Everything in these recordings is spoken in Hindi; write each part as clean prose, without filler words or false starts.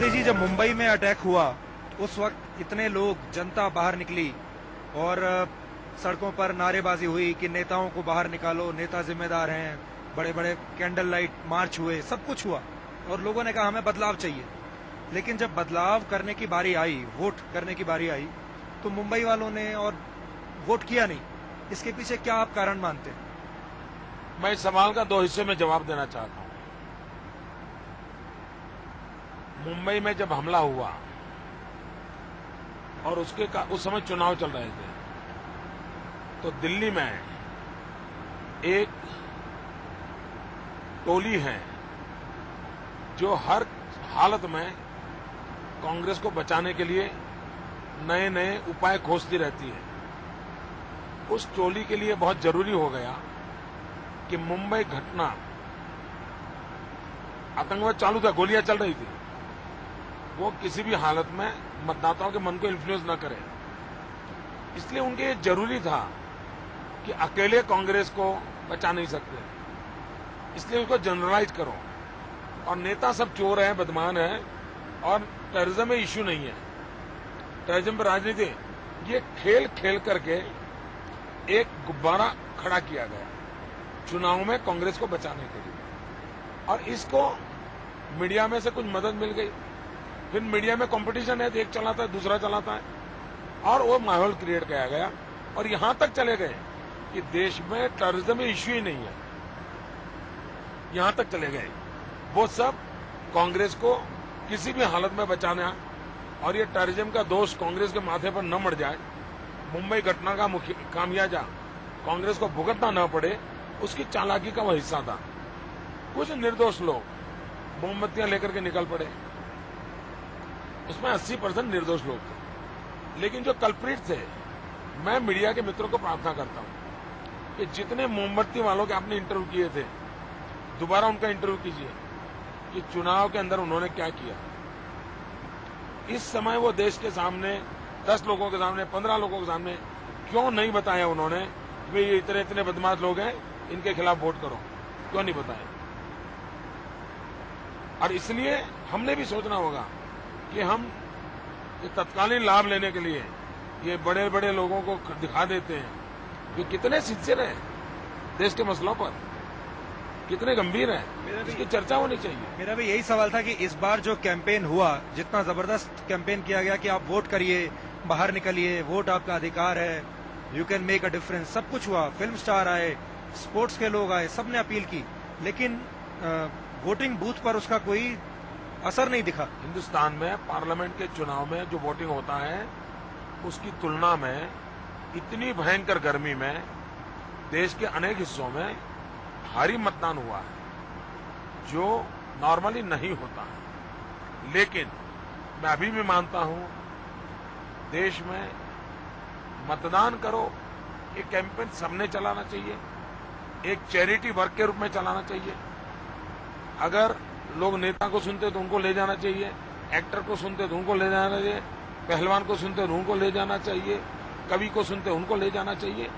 मोदी जी, जब मुंबई में अटैक हुआ उस वक्त इतने लोग, जनता बाहर निकली और सड़कों पर नारेबाजी हुई कि नेताओं को बाहर निकालो, नेता जिम्मेदार हैं, बड़े बड़े कैंडल लाइट मार्च हुए, सब कुछ हुआ और लोगों ने कहा हमें बदलाव चाहिए। लेकिन जब बदलाव करने की बारी आई, वोट करने की बारी आई, तो मुंबई वालों ने और वोट किया नहीं। इसके पीछे क्या आप कारण मानते हैं? मैं इस सवाल का 2 हिस्से में जवाब देना चाहता हूं। मुंबई में जब हमला हुआ और उस समय चुनाव चल रहे थे, तो दिल्ली में एक टोली है जो हर हालत में कांग्रेस को बचाने के लिए नए नए उपाय खोजती रहती है। उस टोली के लिए बहुत जरूरी हो गया कि मुंबई घटना, आतंकवाद चालू था, गोलियां चल रही थी, वो किसी भी हालत में मतदाताओं के मन को इन्फ्लुएंस न करे। इसलिए उनके ये जरूरी था कि अकेले कांग्रेस को बचा नहीं सकते, इसलिए उसको जनरलाइज करो। और नेता सब चोर हैं, बदमान हैं, और टेररिज्म में इश्यू नहीं है, टेररिज्म पर राजनीति। ये खेल खेल करके एक गुब्बारा खड़ा किया गया चुनाव में कांग्रेस को बचाने के लिए, और इसको मीडिया में से कुछ मदद मिल गई। फिर मीडिया में कंपटीशन है, तो एक चलाता है, दूसरा चलाता है, और वो माहौल क्रिएट किया गया। और यहां तक चले गए कि देश में टेररिज्म में इश्यू ही नहीं है, यहां तक चले गए। वो सब कांग्रेस को किसी भी हालत में बचाना, और ये टेररिज्म का दोष कांग्रेस के माथे पर न मर जाए, मुंबई घटना का मुख्य खामियाजा कांग्रेस को भुगतना न पड़े, उसकी चालाकी का वह हिस्सा था। कुछ निर्दोष लोग मोमबत्तियां लेकर के निकल पड़े, उसमें 80% निर्दोष लोग थे। लेकिन जो कल्प्रिट थे, मैं मीडिया के मित्रों को प्रार्थना करता हूं कि जितने मोमबत्ती वालों के आपने इंटरव्यू किए थे, दोबारा उनका इंटरव्यू कीजिए कि चुनाव के अंदर उन्होंने क्या किया। इस समय वो देश के सामने 10 लोगों के सामने, 15 लोगों के सामने क्यों नहीं बताया उन्होंने कि ये इतने इतने बदमाश लोग हैं, इनके खिलाफ वोट करो, क्यों नहीं बताया? और इसलिए हमने भी सोचना होगा कि हम ये तत्कालीन लाभ लेने के लिए ये बड़े बड़े लोगों को दिखा देते हैं कि कितने सिंसियर हैं देश के मसलों पर, कितने गंभीर हैं, इसकी चर्चा होनी चाहिए। मेरा भी यही सवाल था कि इस बार जो कैंपेन हुआ, जितना जबरदस्त कैंपेन किया गया कि आप वोट करिए, बाहर निकलिए, वोट आपका अधिकार है, you can make a difference, सब कुछ हुआ, फिल्म स्टार आए, स्पोर्ट्स के लोग आए, सबने अपील की, लेकिन वोटिंग बूथ पर उसका कोई असर नहीं दिखा। हिंदुस्तान में पार्लियामेंट के चुनाव में जो वोटिंग होता है, उसकी तुलना में इतनी भयंकर गर्मी में देश के अनेक हिस्सों में भारी मतदान हुआ है, जो नॉर्मली नहीं होता है। लेकिन मैं अभी भी मानता हूं, देश में मतदान करो, ये कैंपेन सबने चलाना चाहिए, एक चैरिटी वर्क के रूप में चलाना चाहिए। अगर लोग नेता को सुनते तो उनको ले जाना चाहिए, एक्टर को सुनते तो उनको ले जाना चाहिए, पहलवान को सुनते तो उनको ले जाना चाहिए, कवि को सुनते उनको ले जाना चाहिए।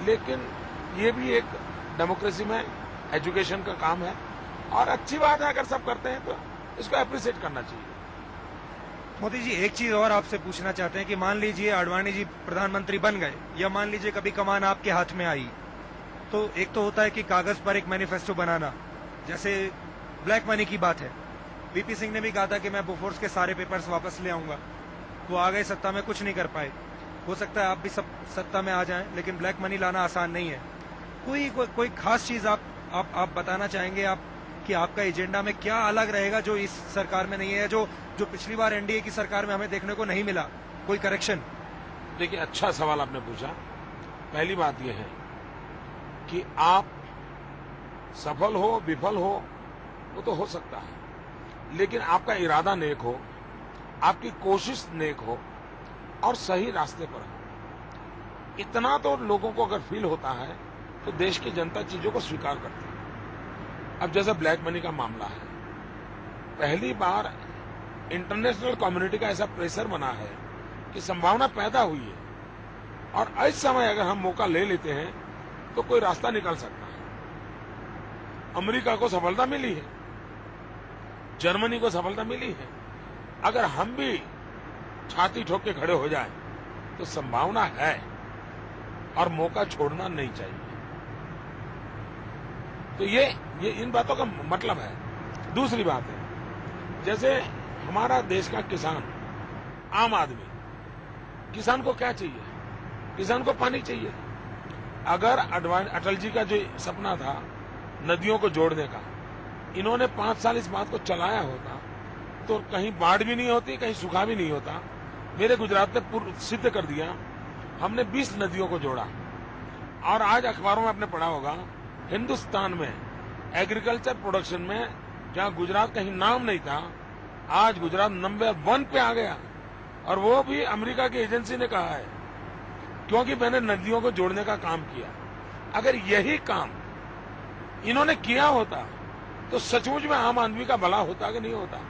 लेकिन ये भी एक डेमोक्रेसी में एजुकेशन का काम है, और अच्छी बात है अगर सब करते हैं तो इसको अप्रिशिएट करना चाहिए। मोदी जी, एक चीज और आपसे पूछना चाहते हैं कि मान लीजिए आडवाणी जी प्रधानमंत्री बन गए, या मान लीजिए कभी कमान आपके हाथ में आई, तो एक तो होता है कि कागज पर एक मैनिफेस्टो बनाना, जैसे ब्लैक मनी की बात है। वीपी सिंह ने भी कहा था कि मैं बोफोर्स के सारे पेपर्स वापस ले आऊंगा, वो आ गए सत्ता में, कुछ नहीं कर पाए। हो सकता है आप भी सब सत्ता में आ जाएं, लेकिन ब्लैक मनी लाना आसान नहीं है। कोई खास चीज आप बताना चाहेंगे आप कि आपका एजेंडा में क्या अलग रहेगा जो इस सरकार में नहीं है, जो पिछली बार एनडीए की सरकार में हमें देखने को नहीं मिला? कोई करेक्शन? देखिए, अच्छा सवाल आपने पूछा। पहली बात यह है कि आप सफल हो, विफल हो, वो तो हो सकता है, लेकिन आपका इरादा नेक हो, आपकी कोशिश नेक हो, और सही रास्ते पर हो। इतना तो लोगों को अगर फील होता है तो देश की जनता चीजों को स्वीकार करती है। अब जैसे ब्लैक मनी का मामला है, पहली बार इंटरनेशनल कम्युनिटी का ऐसा प्रेशर बना है कि संभावना पैदा हुई है, और इस समय अगर हम मौका ले लेते हैं तो कोई रास्ता निकल सकता है। अमेरिका को सफलता मिली है, जर्मनी को सफलता मिली है, अगर हम भी छाती ठोक के खड़े हो जाएं तो संभावना है और मौका छोड़ना नहीं चाहिए। तो ये इन बातों का मतलब है। दूसरी बात है, जैसे हमारा देश का किसान, आम आदमी, किसान को क्या चाहिए? किसान को पानी चाहिए। अगर अटल जी का जो सपना था नदियों को जोड़ने का, इन्होंने 5 साल इस बात को चलाया होता तो कहीं बाढ़ भी नहीं होती, कहीं सूखा भी नहीं होता। मेरे गुजरात ने सिद्ध कर दिया, हमने 20 नदियों को जोड़ा। और आज अखबारों में आपने पढ़ा होगा, हिंदुस्तान में एग्रीकल्चर प्रोडक्शन में जहां गुजरात कहीं नाम नहीं था, आज गुजरात नंबर 1 पे आ गया। और वो भी अमेरिका की एजेंसी ने कहा है, क्योंकि मैंने नदियों को जोड़ने का काम किया। अगर यही काम इन्होंने किया होता तो सचमुच में आम आदमी का भला होता कि नहीं होता।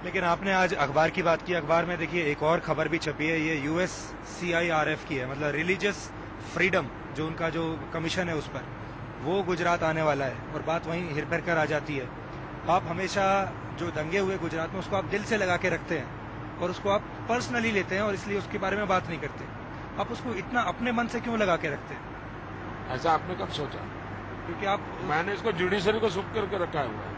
लेकिन आपने आज अखबार की बात की, अखबार में देखिए एक और खबर भी छपी है, ये USCIRF की है, मतलब रिलीजियस फ्रीडम, जो उनका जो कमीशन है उस पर, वो गुजरात आने वाला है। और बात वहीं हिर फिर कर आ जाती है। आप हमेशा जो दंगे हुए गुजरात में उसको आप दिल से लगा के रखते हैं और उसको आप पर्सनली लेते हैं और इसलिए उसके बारे में बात नहीं करते। आप उसको इतना अपने मन से क्यों लगा के रखते हैं? ऐसा आपने कब सोचा? क्योंकि मैंने इसको जुडिशरी को सुप्त करके रखा हुआ है।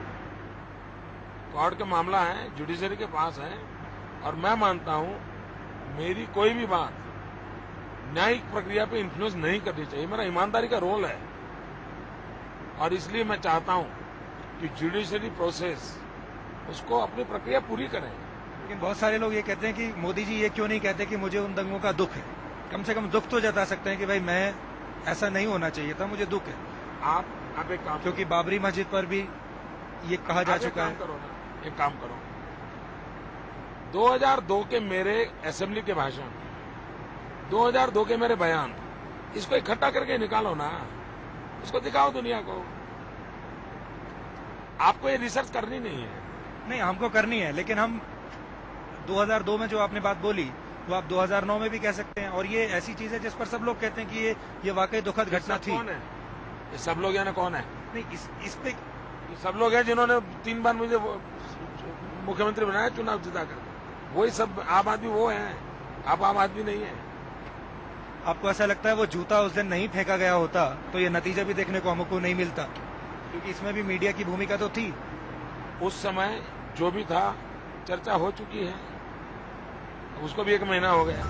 कोर्ट का मामला है, जुडिशरी के पास है, और मैं मानता हूं मेरी कोई भी बात न्यायिक प्रक्रिया पे इन्फ्लुएंस नहीं करनी चाहिए। मेरा ईमानदारी का रोल है और इसलिए मैं चाहता हूं कि जुडिशरी प्रोसेस उसको अपनी प्रक्रिया पूरी करें। लेकिन बहुत सारे लोग ये कहते हैं कि मोदी जी ये क्यों नहीं कहते कि मुझे उन दंगों का दुख है? कम से कम दुख तो जता सकते हैं कि भाई मैं, ऐसा नहीं होना चाहिए था, मुझे दुख है। आप एक काम, क्योंकि बाबरी मस्जिद पर भी ये कहा जा चुका है। एक काम करो, 2002 के मेरे असेंबली के भाषण, 2002 के मेरे बयान, इसको इकट्ठा करके निकालो ना, इसको दिखाओ दुनिया को। आपको ये रिसर्च करनी नहीं है। नहीं, हमको करनी है, लेकिन हम 2002 में जो आपने बात बोली वो आप 2009 में भी कह सकते हैं। और ये ऐसी चीज है जिस पर सब लोग कहते हैं कि ये वाकई दुखद घटना थी। कौन है ये सब लोग? यानी कौन है? नहीं, इस पे ये सब लोग हैं जिन्होंने 3 बार मुझे मुख्यमंत्री बनाया चुनाव जिताकर। वही सब आम आदमी वो हैं, आप आम आदमी नहीं है। आपको ऐसा लगता है वो जूता उस दिन नहीं फेंका गया होता तो ये नतीजा भी देखने को हमको नहीं मिलता? क्योंकि इसमें भी मीडिया की भूमिका तो थी। उस समय जो भी था चर्चा हो चुकी है, उसको भी 1 महीना हो गया।